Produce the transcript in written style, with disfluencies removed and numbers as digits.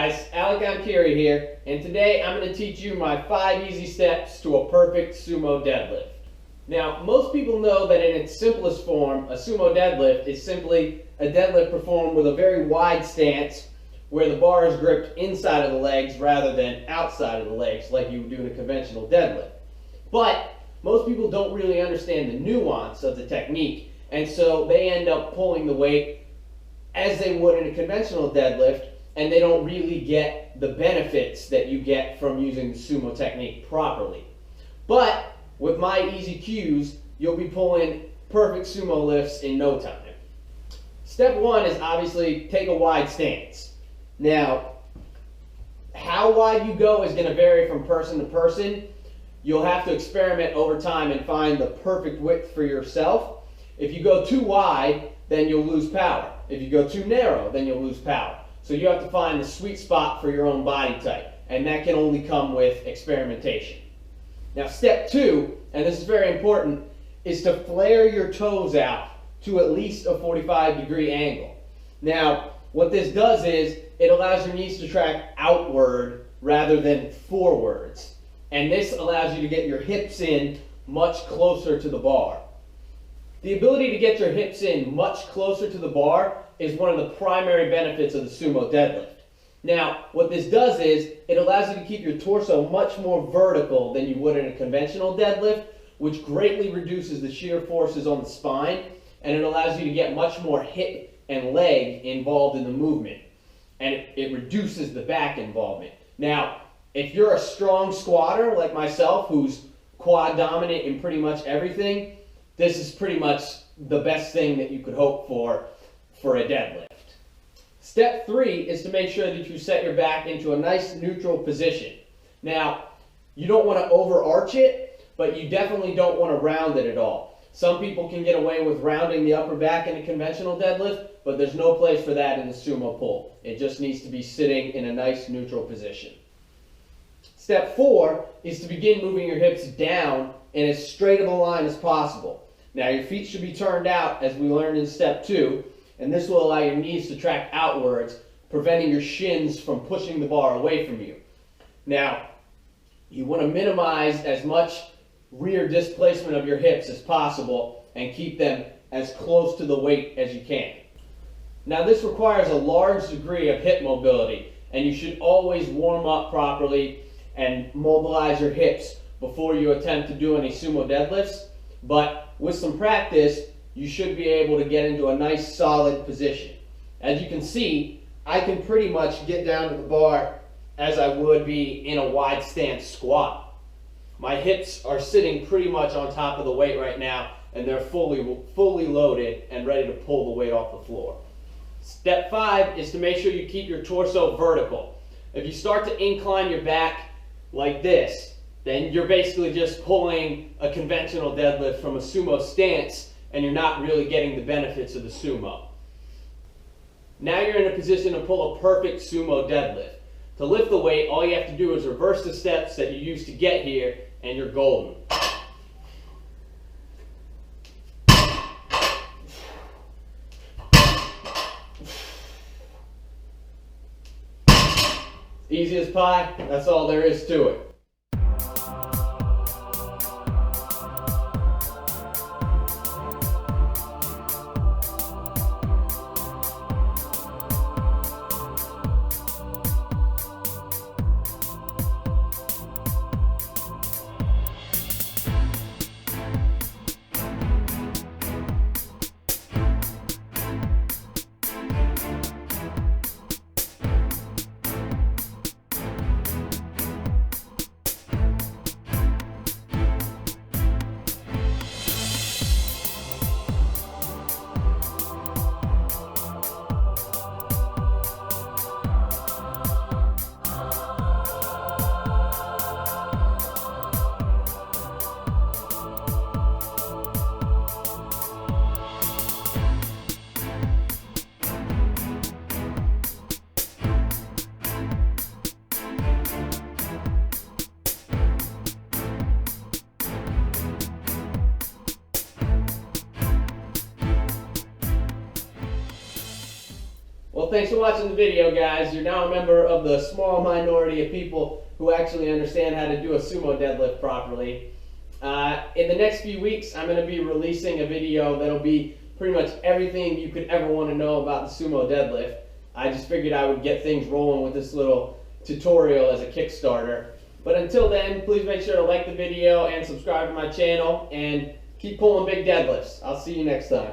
guys, Alec Amkiri here, and today I'm going to teach you my 5 easy steps to a perfect sumo deadlift. Now, most people know that in its simplest form, a sumo deadlift is simply a deadlift performed with a very wide stance where the bar is gripped inside of the legs rather than outside of the legs like you would do in a conventional deadlift. But most people don't really understand the nuance of the technique, and so they end up pulling the weight as they would in a conventional deadlift, and they don't really get the benefits that you get from using the sumo technique properly. But with my easy cues, you'll be pulling perfect sumo lifts in no time. Step 1 is obviously take a wide stance. Now, how wide you go is going to vary from person to person. You'll have to experiment over time and find the perfect width for yourself. If you go too wide, then you'll lose power. If you go too narrow, then you'll lose power. So you have to find the sweet spot for your own body type, and that can only come with experimentation. Now, step 2, and this is very important, is to flare your toes out to at least a 45-degree angle. Now, what this does is it allows your knees to track outward rather than forwards, and this allows you to get your hips in much closer to the bar. The ability to get your hips in much closer to the bar is one of the primary benefits of the sumo deadlift. Now, what this does is it allows you to keep your torso much more vertical than you would in a conventional deadlift, which greatly reduces the shear forces on the spine, and it allows you to get much more hip and leg involved in the movement, and it reduces the back involvement. Now, if you're a strong squatter like myself, who's quad dominant in pretty much everything, this is pretty much the best thing that you could hope for a deadlift. Step 3 is to make sure that you set your back into a nice neutral position. Now, you don't want to overarch it, but you definitely don't want to round it at all. Some people can get away with rounding the upper back in a conventional deadlift, but there's no place for that in the sumo pull. It just needs to be sitting in a nice neutral position. Step 4 is to begin moving your hips down in as straight of a line as possible. Now, your feet should be turned out, as we learned in step 2, and this will allow your knees to track outwards, preventing your shins from pushing the bar away from you. Now, you want to minimize as much rear displacement of your hips as possible and keep them as close to the weight as you can. Now, this requires a large degree of hip mobility, and you should always warm up properly and mobilize your hips before you attempt to do any sumo deadlifts. But with some practice, you should be able to get into a nice solid position. As you can see, I can pretty much get down to the bar as I would be in a wide stance squat. My hips are sitting pretty much on top of the weight right now, and they're fully loaded and ready to pull the weight off the floor. Step 5 is to make sure you keep your torso vertical. If you start to incline your back like this, then you're basically just pulling a conventional deadlift from a sumo stance, and you're not really getting the benefits of the sumo. Now you're in a position to pull a perfect sumo deadlift. To lift the weight, all you have to do is reverse the steps that you used to get here, and you're golden. Easy as pie, that's all there is to it. Well, thanks for watching the video, guys. You're now a member of the small minority of people who actually understand how to do a sumo deadlift properly. In the next few weeks, I'm going to be releasing a video that'll be pretty much everything you could ever want to know about the sumo deadlift. I just figured I would get things rolling with this little tutorial as a Kickstarter. But until then, please make sure to like the video and subscribe to my channel and keep pulling big deadlifts. I'll see you next time.